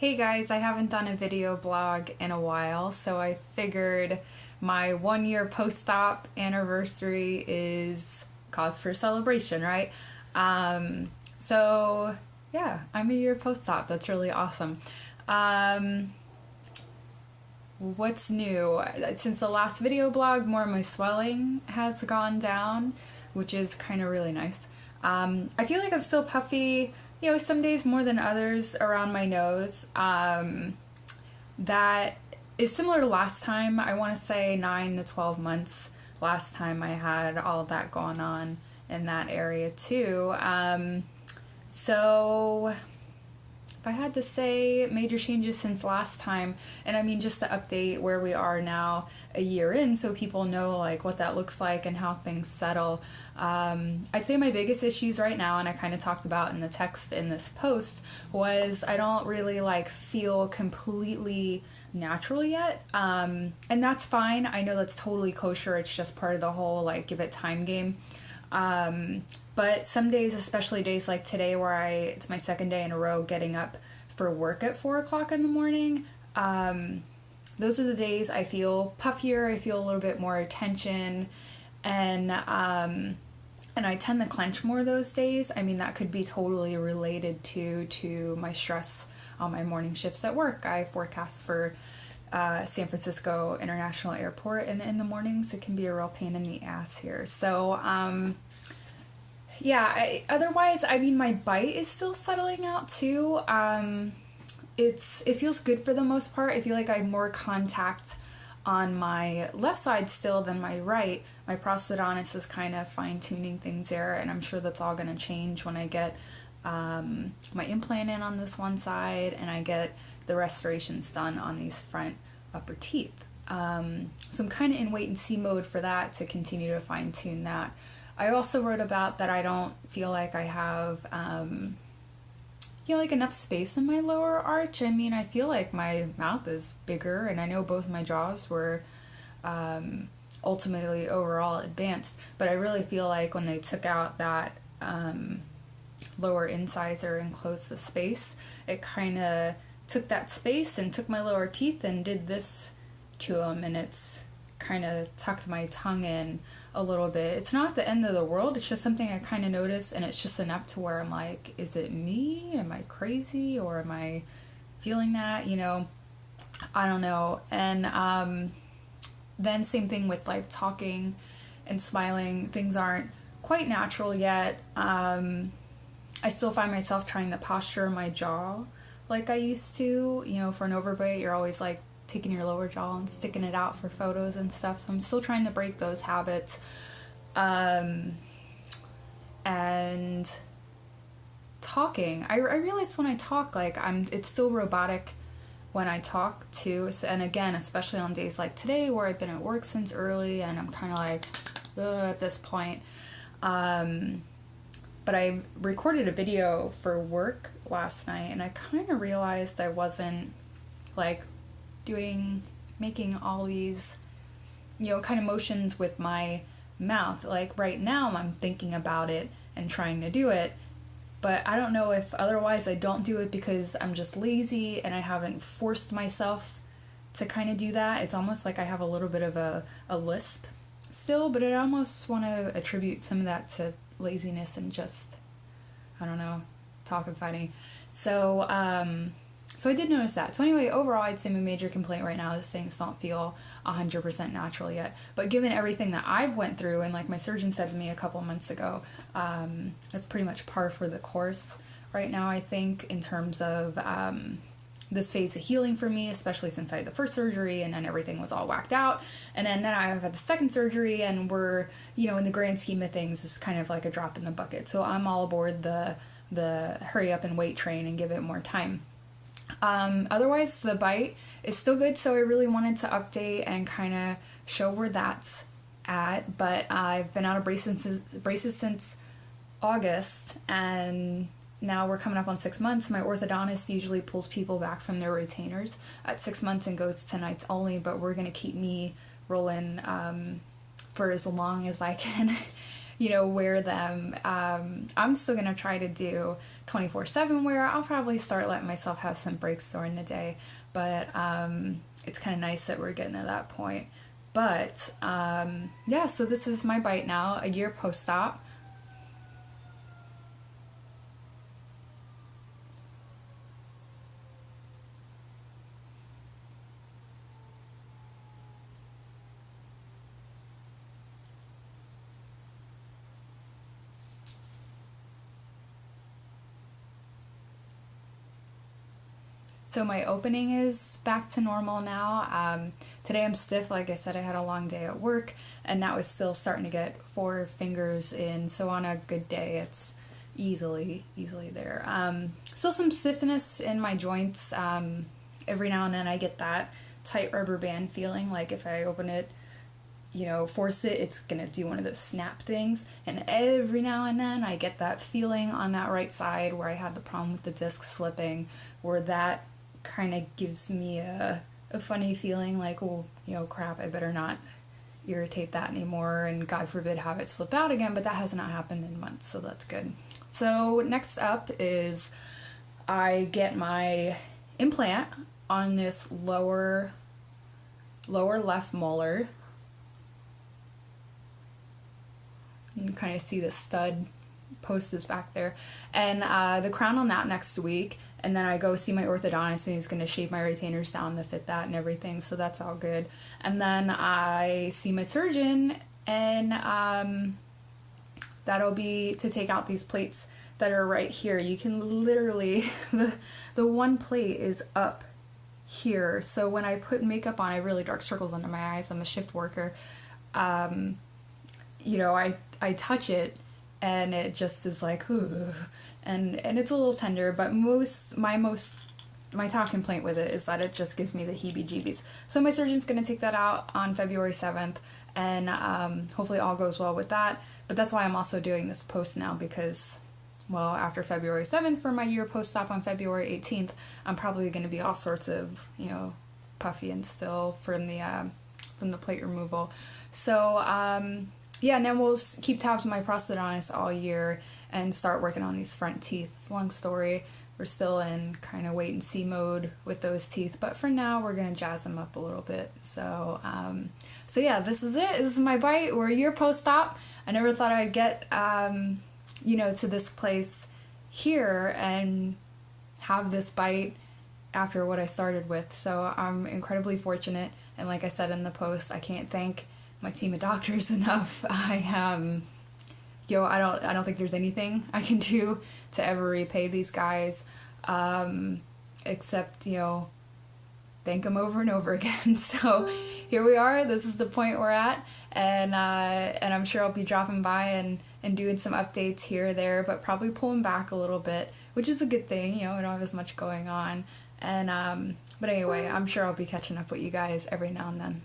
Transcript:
Hey guys, I haven't done a video blog in a while, so I figured my 1 year post-op anniversary is cause for celebration, right? So yeah, I'm a year post-op. That's really awesome. Um, what's new? Since the last video blog, more of my swelling has gone down, which is kind of really nice. I feel like I'm still puffy, some days more than others around my nose. That is similar to last time. I want to say 9 to 12 months last time I had all of that going on in that area too. So if I had to say major changes since last time, and I mean just to update where we are now a year in so people know like what that looks like and how things settle. I'd say my biggest issues right now, and I kind of talked about in the text in this post, was I don't really like feel completely natural yet. And that's fine. I know that's totally kosher. It's just part of the whole like give it time game. But some days, especially days like today where it's my second day in a row getting up for work at 4 o'clock in the morning, those are the days I feel puffier, I feel a little bit more tension, and I tend to clench more those days. I mean, that could be totally related to my stress on my morning shifts at work. I forecast for San Francisco International Airport, and in the mornings it can be a real pain in the ass here. So otherwise, I mean, my bite is still settling out too. It feels good for the most part. I feel like I have more contact on my left side still than my right. My prosthodontist is kind of fine-tuning things there, and I'm sure that's all going to change when I get my implant in on this one side and I get the restorations done on these front upper teeth. So I'm kind of in wait and see mode for that to continue to fine-tune that. I also wrote about that I don't feel like I have like enough space in my lower arch. I mean, I feel like my mouth is bigger, and I know both my jaws were ultimately overall advanced, but I really feel like when they took out that lower incisor and closed the space, it kind of took that space and took my lower teeth and did this to them, and it's kind of tucked my tongue in a little bit. It's not the end of the world, it's just something I kind of noticed, and it's just enough to where I'm like, is it me? Am I crazy? Or am I feeling that? I don't know. And then same thing with like talking and smiling. Things aren't quite natural yet. I still find myself trying to posture my jaw like I used to. For an overbite, you're always like taking your lower jaw and sticking it out for photos and stuff. So I'm still trying to break those habits. And talking, I realize when I talk, like it's still robotic when I talk too. So, and again, especially on days like today where I've been at work since early and I'm kind of like, ugh, at this point. But I recorded a video for work last night, and I kind of realized I wasn't like making all these, kind of motions with my mouth. Like right now I'm thinking about it and trying to do it, but I don't know if otherwise I don't do it because I'm just lazy and I haven't forced myself to kind of do that. It's almost like I have a little bit of a lisp still, but I almost want to attribute some of that to laziness and just, I don't know, talking funny. So I did notice that. So anyway, overall, I'd say my major complaint right now is things don't feel 100% natural yet. But given everything that I've went through, and like my surgeon said to me a couple months ago, that's pretty much par for the course right now, I think, in terms of this phase of healing for me, especially since I had the first surgery and then everything was all whacked out. And then I've had the second surgery, and we're, in the grand scheme of things, it's kind of like a drop in the bucket. So I'm all aboard the hurry up and wait train and give it more time. Otherwise, the bite is still good, so I really wanted to update and kind of show where that's at. But I've been out of braces since August, and now we're coming up on 6 months. My orthodontist usually pulls people back from their retainers at 6 months and goes to nights only, but we're going to keep me rolling for as long as I can wear them. I'm still gonna try to do 24/7 wear. I'll probably start letting myself have some breaks during the day, but it's kind of nice that we're getting to that point. But yeah, so this is my bite now, a year post-op. So my opening is back to normal now. Today I'm stiff, like I said, I had a long day at work, and now it's still starting to get 4 fingers in. So on a good day, it's easily there. Still some stiffness in my joints. Every now and then I get that tight rubber band feeling, like if I open it, force it, it's gonna do one of those snap things. And every now and then I get that feeling on that right side where I had the problem with the disc slipping, where that kind of gives me a funny feeling like, oh, crap, I better not irritate that anymore, and God forbid have it slip out again, but that has not happened in months, so that's good. So next up is I get my implant on this lower left molar. You can kind of see the stud post is back there, and the crown on that next week, and then I go see my orthodontist, and he's going to shape my retainers down to fit that and everything, so that's all good. And then I see my surgeon, and that'll be to take out these plates that are right here. You can literally, the one plate is up here, so when I put makeup on, I have really dark circles under my eyes. I'm a shift worker. I touch it, and it just is like, ooh, and it's a little tender, but my top complaint with it is that it just gives me the heebie-jeebies. So my surgeon's going to take that out on February 7th, and hopefully all goes well with that. But that's why I'm also doing this post now, because, well, after February 7th for my year post-op on February 18th, I'm probably going to be all sorts of, puffy and still from the plate removal. So, yeah, and then we'll keep tabs on my prosthodontist all year and start working on these front teeth. Long story, we're still in kind of wait and see mode with those teeth, but for now we're gonna jazz them up a little bit. So, so yeah, this is it. This is my bite. We're a year post-op. I never thought I'd get, to this place here and have this bite after what I started with. So I'm incredibly fortunate, and like I said in the post, I can't thank my team of doctors enough. I don't think there's anything I can do to ever repay these guys, except, thank them over and over again. So here we are. This is the point we're at, and I'm sure I'll be dropping by and doing some updates here or there, but probably pulling back a little bit, which is a good thing. We don't have as much going on, and but anyway, I'm sure I'll be catching up with you guys every now and then.